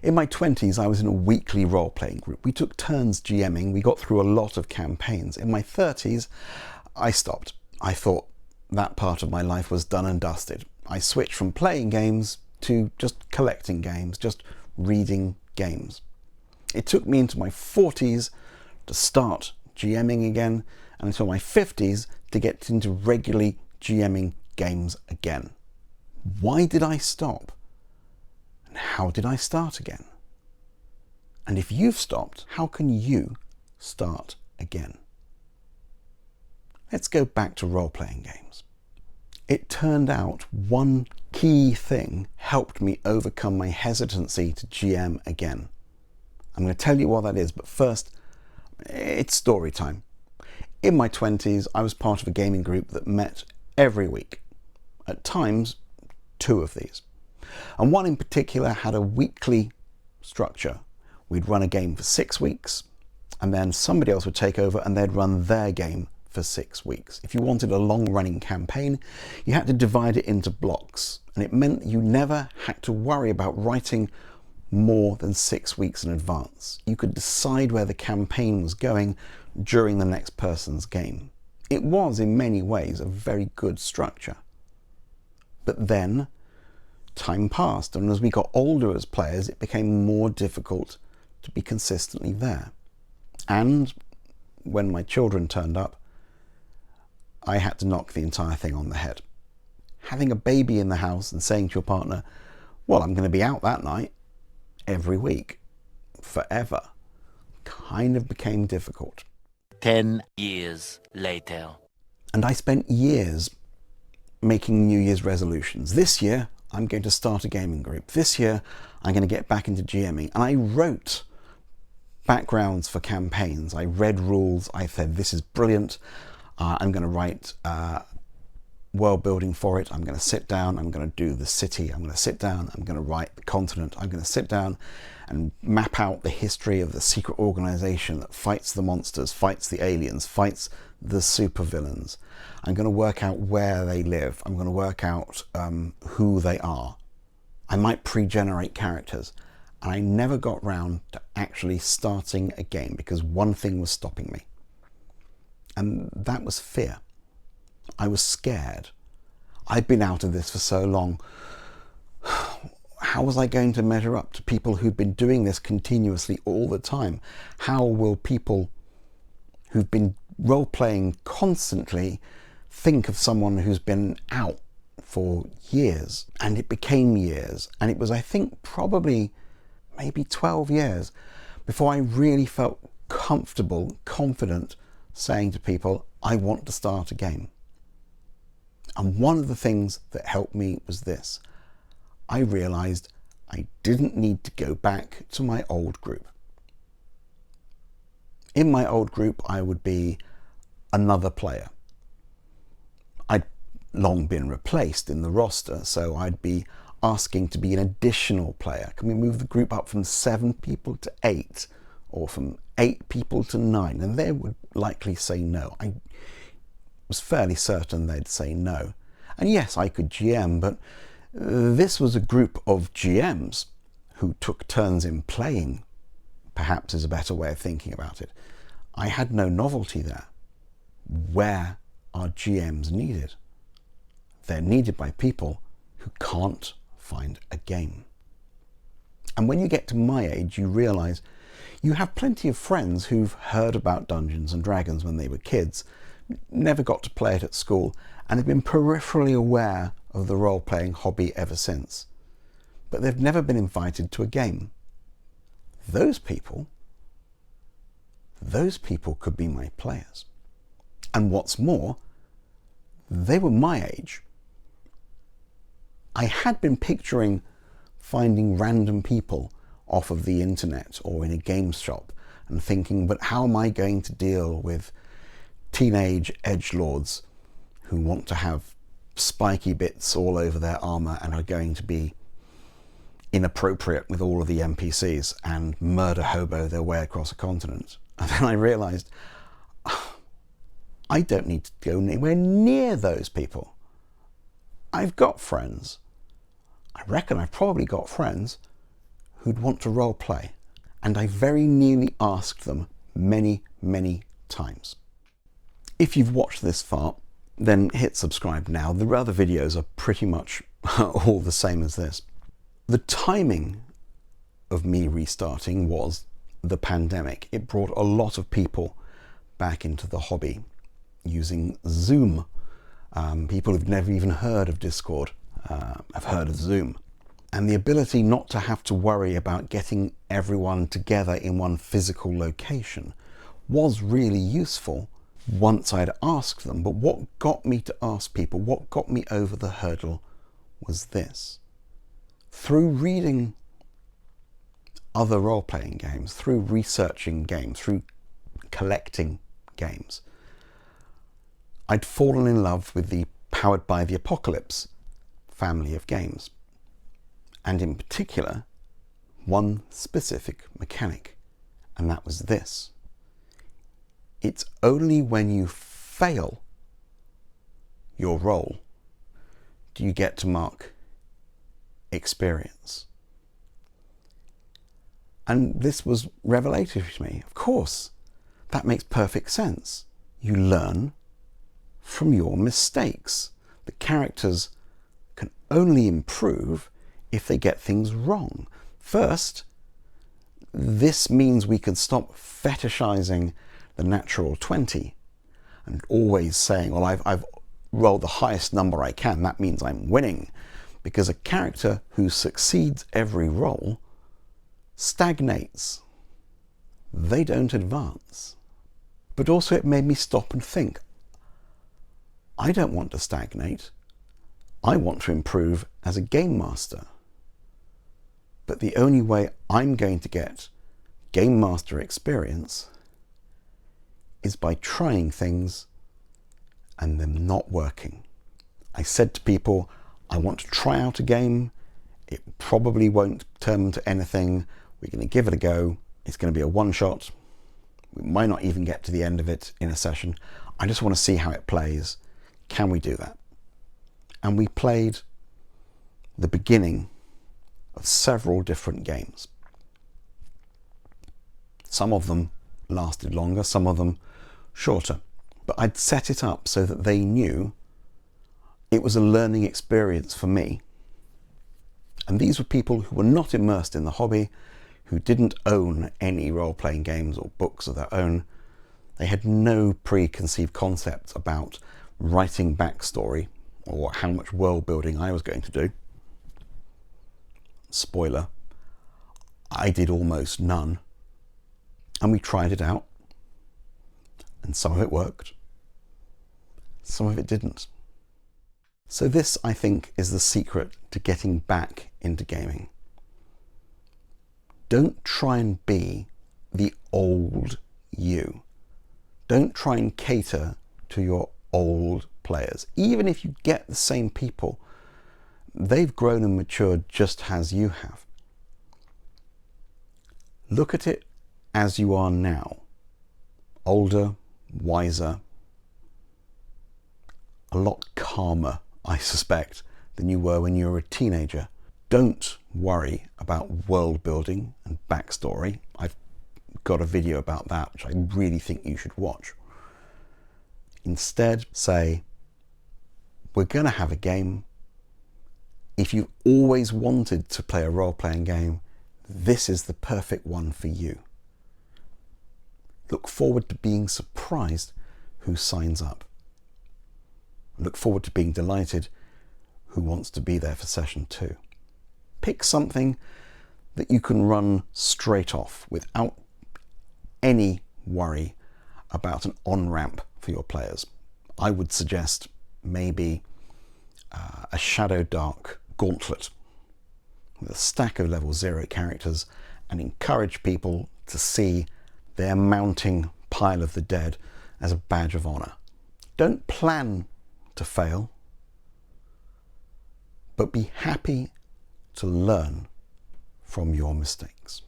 In my 20s, I was in a weekly role-playing group. We took turns GMing. We got through a lot of campaigns. In my 30s, I stopped. I thought that part of my life was done and dusted. I switched from playing games to just collecting games, just reading games. It took me into my 40s to start GMing again, and until my 50s to get into regularly GMing games again. Why did I stop? And how did I start again? And if you've stopped, how can you start again? Let's go back to role-playing games. It turned out one key thing helped me overcome my hesitancy to GM again. I'm going to tell you what that is, but first, it's story time. In my 20s, I was part of a gaming group that met every week. At times, 2 of these. And one in particular had a weekly structure. We'd run a game for 6 weeks, and then somebody else would take over and they'd run their game for 6 weeks. If you wanted a long-running campaign, you had to divide it into blocks, and it meant you never had to worry about writing more than 6 weeks in advance. You could decide where the campaign was going during the next person's game. It was, in many ways, a very good structure. But then, time passed, and as we got older as players, it became more difficult to be consistently there. And when my children turned up, I had to knock the entire thing on the head. Having a baby in the house and saying to your partner, well, I'm going to be out that night, every week, forever, kind of became difficult. 10 years later. And I spent years making New Year's resolutions. This year, I'm going to start a gaming group. This year, I'm going to get back into GMing. And I wrote backgrounds for campaigns. I read rules. I said, this is brilliant. I'm going to write world building for it. I'm going to sit down. I'm going to do the city. I'm going to sit down. I'm going to write the continent. I'm going to sit down and map out the history of the secret organization that fights the monsters, fights the aliens, fights the supervillains. I'm going to work out where they live. I'm going to work out who they are. I might pre-generate characters. And I never got round to actually starting a game because one thing was stopping me. And that was fear. I was scared. I'd been out of this for so long. How was I going to measure up to people who'd been doing this continuously all the time? How will people who've been role-playing constantly think of someone who's been out for years? And it became years. And it was, I think, probably maybe 12 years before I really felt comfortable, confident saying to people, I want to start a game. And one of the things that helped me was this. I realized I didn't need to go back to my old group. In my old group, I would be another player. I'd long been replaced in the roster, so I'd be asking to be an additional player. Can we move the group up from 7 people to 8, or from 8 people to 9? And they would likely say no. I was fairly certain they'd say no. And yes, I could GM, but this was a group of GMs who took turns in playing, perhaps is a better way of thinking about it. I had no novelty there. Where are GMs needed? They're needed by people who can't find a game. And when you get to my age, you realize you have plenty of friends who've heard about Dungeons and Dragons when they were kids, never got to play it at school, and have been peripherally aware of the role-playing hobby ever since. But they've never been invited to a game. Those people could be my players. And what's more, they were my age. I had been picturing finding random people off of the internet or in a game shop and thinking, but how am I going to deal with teenage edgelords who want to have spiky bits all over their armor and are going to be inappropriate with all of the NPCs and murder hobo their way across a continent. And then I realized, I don't need to go anywhere near those people. I've got friends. I reckon I've probably got friends who'd want to role play, and I very nearly asked them many, many times. If you've watched this far, then hit subscribe now. The other videos are pretty much all the same as this. The timing of me restarting was the pandemic. It brought a lot of people back into the hobby using Zoom. People who've never even heard of Discord have heard of Zoom. And the ability not to have to worry about getting everyone together in one physical location was really useful once I'd asked them. But what got me to ask people, what got me over the hurdle was this. Through reading other role-playing games, through researching games, through collecting games, I'd fallen in love with the Powered by the Apocalypse family of games, and in particular one specific mechanic, and that was this. It's only when you fail your role do you get to mark experience. And this was revelatory to me. Of course, that makes perfect sense. You learn from your mistakes. The characters can only improve if they get things wrong. First, this means we can stop fetishizing the natural 20 and always saying, well, I've rolled the highest number I can, that means I'm winning. Because a character who succeeds every roll stagnates. They don't advance. But also it made me stop and think. I don't want to stagnate. I want to improve as a game master. But the only way I'm going to get game master experience is by trying things and them not working. I said to people, I want to try out a game. It probably won't turn into anything. We're going to give it a go. It's going to be a one-shot. We might not even get to the end of it in a session. I just want to see how it plays. Can we do that? And we played the beginning of several different games. Some of them lasted longer, some of them shorter. But I'd set it up so that they knew it was a learning experience for me. And these were people who were not immersed in the hobby, who didn't own any role-playing games or books of their own. They had no preconceived concepts about writing backstory or how much world building I was going to do. Spoiler, I did almost none. And we tried it out. And some of it worked. Some of it didn't. So this, I think, is the secret to getting back into gaming. Don't try and be the old you. Don't try and cater to your old players. Even if you get the same people, they've grown and matured just as you have. Look at it as you are now. Older, wiser, a lot calmer, I suspect, than you were when you were a teenager. Don't worry about world building and backstory. I've got a video about that, which I really think you should watch. Instead, say, we're going to have a game. If you've always wanted to play a role-playing game, this is the perfect one for you. Look forward to being surprised who signs up. Look forward to being delighted who wants to be there for session 2. Pick something that you can run straight off without any worry about an on-ramp for your players. I would suggest maybe a Shadow Dark Gauntlet with a stack of level 0 characters, and encourage people to see their mounting pile of the dead as a badge of honor. Don't plan to fail, but be happy to learn from your mistakes.